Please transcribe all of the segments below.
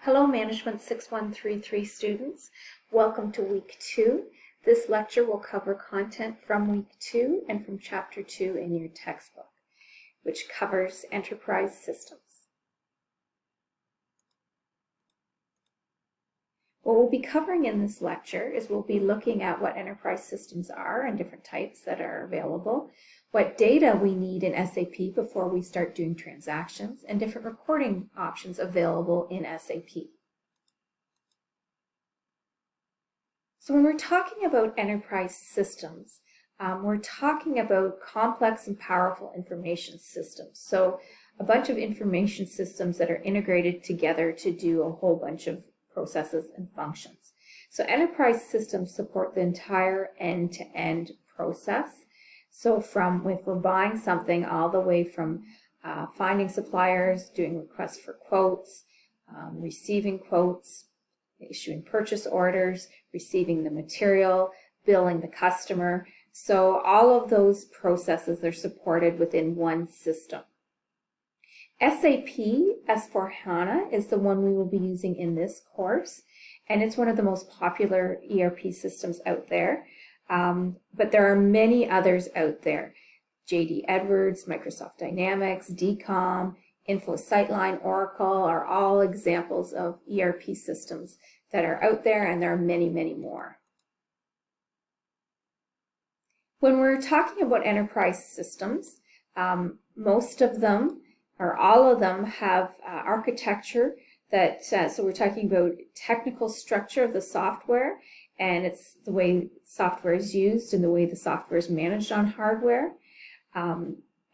Hello Management 6133 students. Welcome to week 2. This lecture will cover content from week 2 and from chapter 2 in your textbook, which covers enterprise systems. What we'll be covering in this lecture is we'll be looking at what enterprise systems are and different types that are available, what data we need in SAP before we start doing transactions, and different reporting options available in SAP. So when we're talking about enterprise systems, we're talking about complex and powerful information systems. So a bunch of information systems that are integrated together to do a whole bunch of processes and functions. So enterprise systems support the entire end-to-end process. So from if we're buying something all the way from finding suppliers, doing requests for quotes, receiving quotes, issuing purchase orders, receiving the material, billing the customer. So all of those processes are supported within one system. SAP S/4HANA is the one we will be using in this course, and it's one of the most popular ERP systems out there. But there are many others out there. JD Edwards, Microsoft Dynamics, DCOM, InfoSightline, Oracle are all examples of ERP systems that are out there, and there are many, many more. When we're talking about enterprise systems, most of them or all of them have architecture that, so we're talking about technical structure of the software, and it's the way software is used and the way the software is managed on hardware.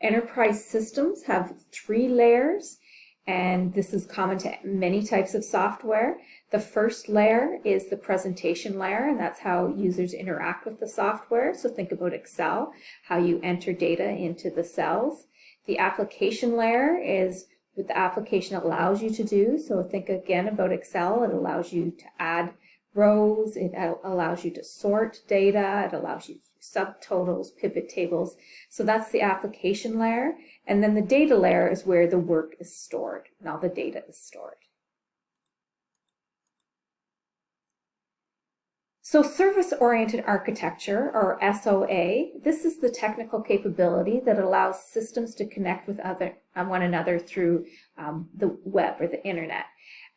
Enterprise systems have 3 layers, and this is common to many types of software. The first layer is the presentation layer, and that's how users interact with the software. So think about Excel, how you enter data into the cells. The application layer is what the application allows you to do. So think again about Excel. It allows you to add rows, it allows you to sort data, it allows you to do subtotals, pivot tables. So that's the application layer. And then the data layer is where the work is stored and all the data is stored. So service-oriented architecture, or SOA, this is the technical capability that allows systems to connect with one another through the web or the internet.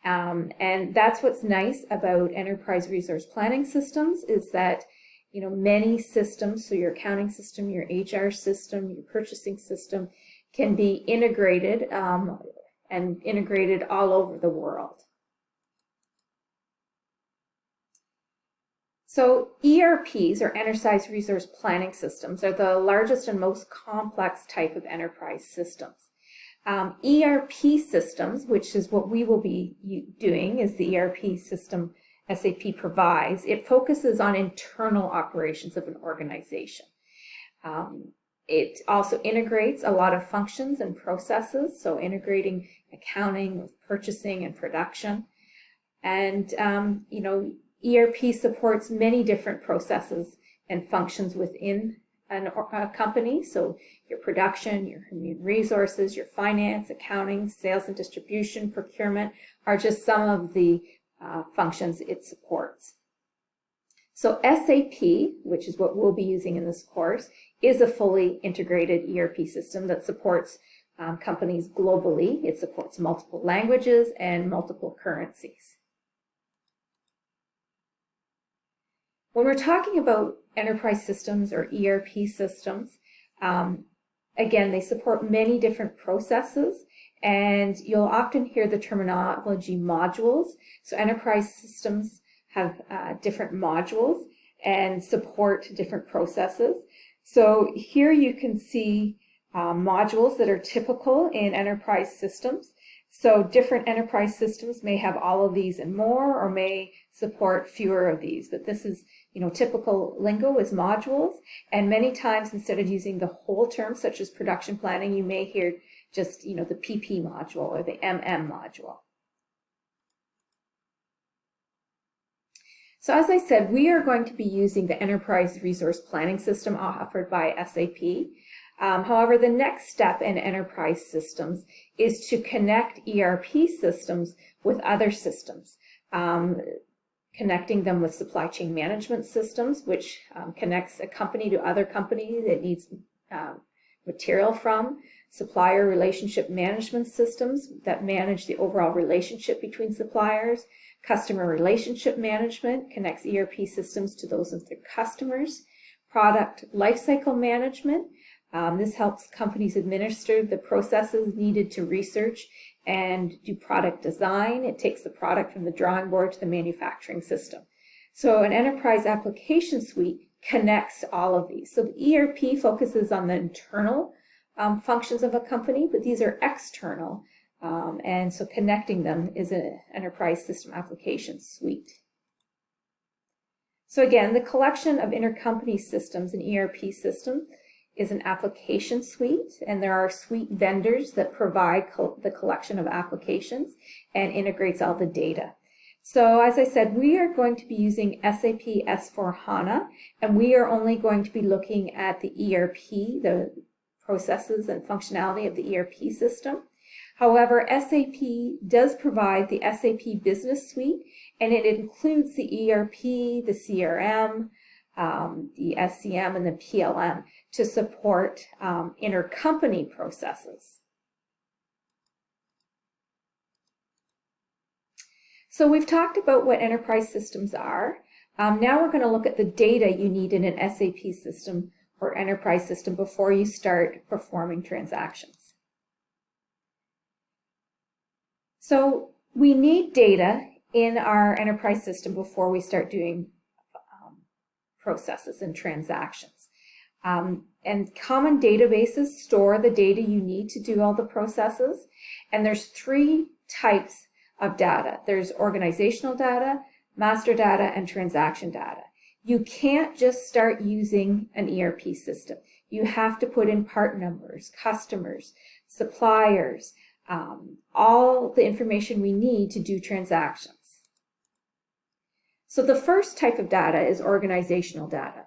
And that's what's nice about enterprise resource planning systems is that many systems, so your accounting system, your HR system, your purchasing system, can be integrated and integrated all over the world. So ERPs, or enterprise resource planning systems, are the largest and most complex type of enterprise systems. ERP systems, which is what we will be doing, is the ERP system SAP provides. It focuses on internal operations of an organization. It also integrates a lot of functions and processes, so integrating accounting with purchasing and production. And, ERP supports many different processes and functions within a company. So your production, your human resources, your finance, accounting, sales and distribution, procurement are just some of the functions it supports. So SAP, which is what we'll be using in this course, is a fully integrated ERP system that supports companies globally. It supports multiple languages and multiple currencies. When we're talking about enterprise systems or ERP systems, again, they support many different processes, and you'll often hear the terminology modules. So enterprise systems have different modules and support different processes. So here you can see modules that are typical in enterprise systems. So different enterprise systems may have all of these and more, or may support fewer of these, but this is, typical lingo is modules, and many times instead of using the whole term, such as production planning, you may hear just, the PP module or the MM module. So as I said, we are going to be using the Enterprise Resource Planning System offered by SAP. However, the next step in enterprise systems is to connect ERP systems with other systems, connecting them with supply chain management systems, which connects a company to other company that needs material from, supplier relationship management systems that manage the overall relationship between suppliers, customer relationship management connects ERP systems to those of their customers, product lifecycle management. This helps companies administer the processes needed to research and do product design. It takes the product from the drawing board to the manufacturing system. So an enterprise application suite connects all of these. So the ERP focuses on the internal functions of a company, but these are external. And so connecting them is an enterprise system application suite. So again, the collection of intercompany systems and ERP systems is an application suite, and there are suite vendors that provide the collection of applications and integrates all the data. So as I said, we are going to be using SAP S/4HANA, and we are only going to be looking at the ERP, the processes and functionality of the ERP system. However, SAP does provide the SAP Business Suite, and it includes the ERP, the CRM, the SCM, and the PLM to support intercompany processes. So we've talked about what enterprise systems are. Now we're going to look at the data you need in an SAP system or enterprise system before you start performing transactions. So we need data in our enterprise system before we start doing processes and transactions. And common databases store the data you need to do all the processes. And there's three types of data. There's organizational data, master data, and transaction data. You can't just start using an ERP system. You have to put in part numbers, customers, suppliers, all the information we need to do transactions. So the first type of data is organizational data.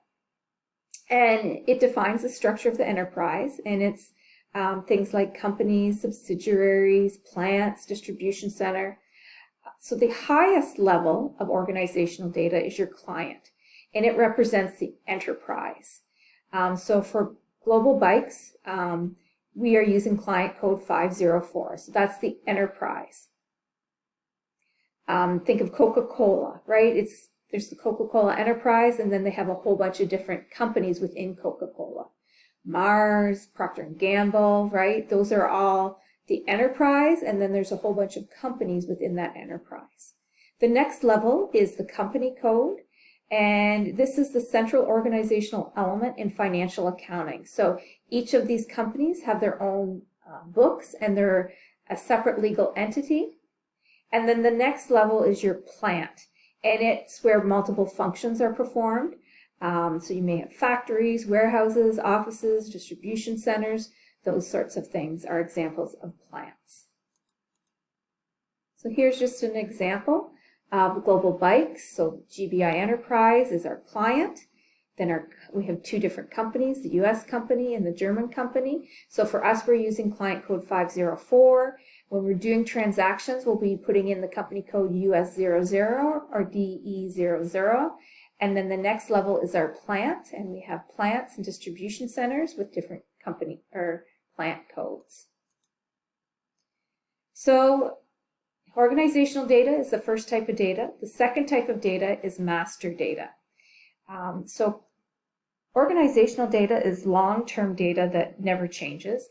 And it defines the structure of the enterprise, and it's things like companies, subsidiaries, plants, distribution center. So the highest level of organizational data is your client, and it represents the enterprise. So for Global Bikes, we are using client code 504. So that's the enterprise. Think of Coca-Cola, right? There's the Coca-Cola enterprise, and then they have a whole bunch of different companies within Coca-Cola. Mars, Procter & Gamble, right? Those are all the enterprise, and then there's a whole bunch of companies within that enterprise. The next level is the company code, and this is the central organizational element in financial accounting. So each of these companies have their own books, and they're a separate legal entity. And then the next level is your plant, and it's where multiple functions are performed. So you may have factories, warehouses, offices, distribution centers. Those sorts of things are examples of plants. So here's just an example of Global Bikes. So GBI Enterprise is our client. Then we have two different companies, the US company and the German company. So for us, we're using client code 504. When we're doing transactions, we'll be putting in the company code US00 or DE00. And then the next level is our plant, and we have plants and distribution centers with different company or plant codes. So organizational data is the first type of data. The second type of data is master data. So organizational data is long-term data that never changes.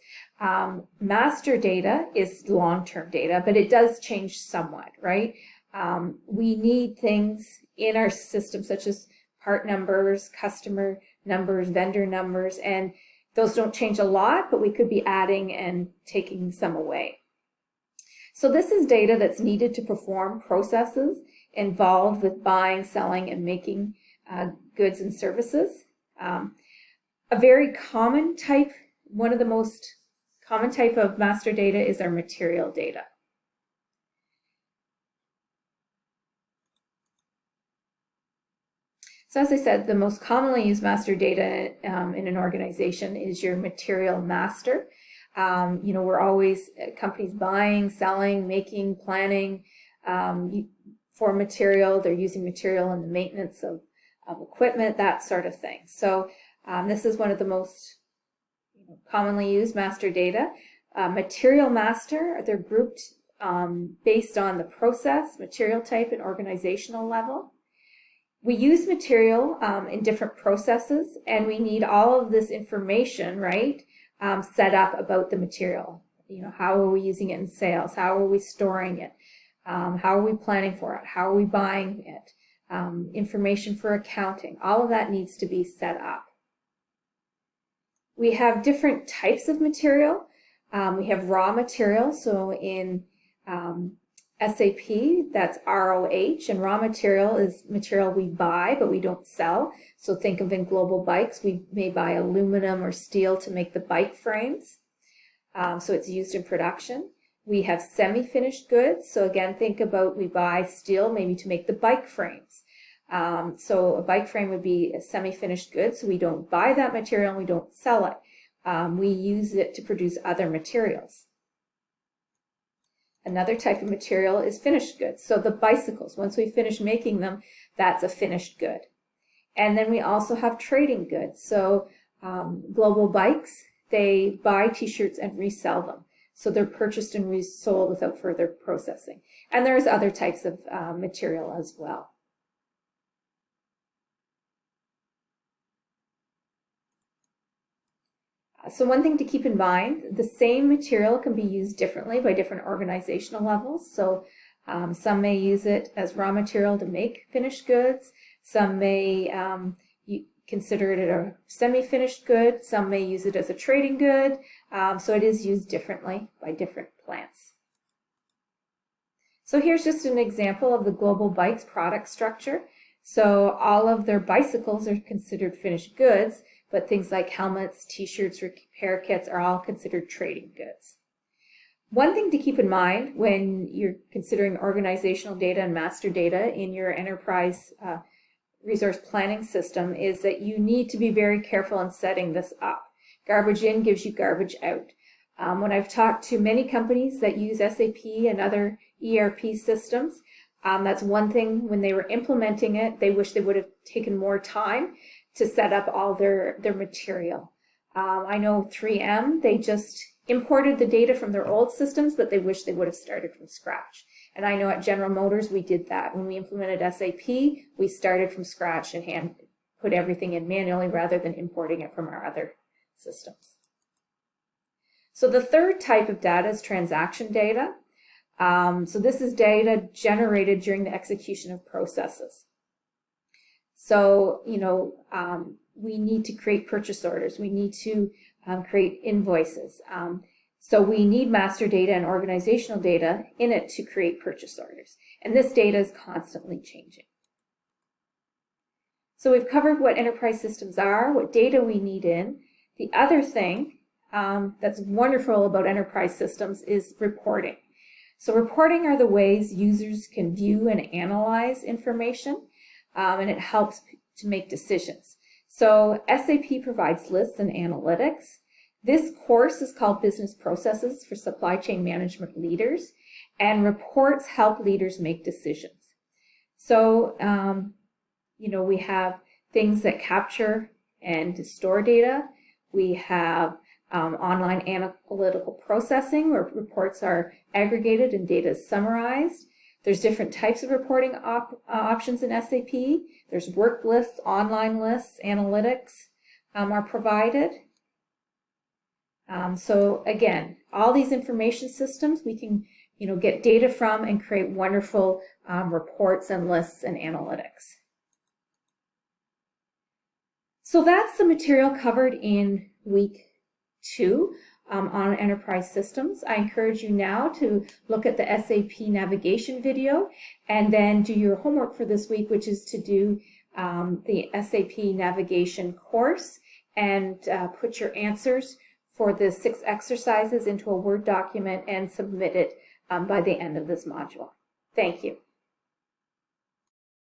Master data is long-term data, but it does change somewhat, right? We need things in our system such as part numbers, customer numbers, vendor numbers, and those don't change a lot, but we could be adding and taking some away. So this is data that's needed to perform processes involved with buying, selling, and making goods and services. A very common type, one of the most common type of master data is our material data. So as I said, the most commonly used master data in an organization is your material master. We're always companies buying, selling, making, planning for material. They're using material in the maintenance of equipment, that sort of thing. So this is one of the most commonly used master data. Material master, they're grouped based on the process, material type, and organizational level. We use material in different processes, and we need all of this information, right, set up about the material. How are we using it in sales? How are we storing it? How are we planning for it? How are we buying it? Information for accounting. All of that needs to be set up. We have different types of material. We have raw material, so in SAP, that's ROH, and raw material is material we buy but we don't sell. So think of in global bikes, we may buy aluminum or steel to make the bike frames. So it's used in production. We have semi-finished goods. So again, think about we buy steel maybe to make the bike frames. So a bike frame would be a semi-finished good. So we don't buy that material and we don't sell it. We use it to produce other materials. Another type of material is finished goods. So the bicycles, once we finish making them, that's a finished good. And then we also have trading goods. So global bikes, they buy t-shirts and resell them. So they're purchased and resold without further processing. And there's other types of material as well. So one thing to keep in mind, the same material can be used differently by different organizational levels. So some may use it as raw material to make finished goods. Some may consider it a semi-finished good. Some may use it as a trading good. So it is used differently by different plants. So here's just an example of the global bikes product structure. So all of their bicycles are considered finished goods, but things like helmets, t-shirts, repair kits are all considered trading goods. One thing to keep in mind when you're considering organizational data and master data in your enterprise resource planning system is that you need to be very careful in setting this up. Garbage in gives you garbage out. When I've talked to many companies that use SAP and other ERP systems, that's one thing when they were implementing it, they wish they would have taken more time to set up all their material. I know 3M, they just imported the data from their old systems, but they wish they would have started from scratch. And I know at General Motors, we did that. When we implemented SAP, we started from scratch and put everything in manually rather than importing it from our other systems. So the third type of data is transaction data. So this is data generated during the execution of processes. So, we need to create purchase orders. We need to create invoices. So we need master data and organizational data in it to create purchase orders. And this data is constantly changing. So we've covered what enterprise systems are, what data we need in. The other thing that's wonderful about enterprise systems is reporting. So reporting are the ways users can view and analyze information, and it helps to make decisions. So SAP provides lists and analytics. This course is called Business Processes for Supply Chain Management Leaders, and reports help leaders make decisions. So, we have things that capture and store data. We have online analytical processing where reports are aggregated and data is summarized. There's different types of reporting options in SAP. There's work lists, online lists, analytics are provided. So again, all these information systems we can get data from and create wonderful reports and lists and analytics. So that's the material covered in week 2 on enterprise systems. I encourage you now to look at the SAP navigation video and then do your homework for this week, which is to do the SAP navigation course and put your answers for the 6 exercises into a Word document and submit it by the end of this module. Thank you.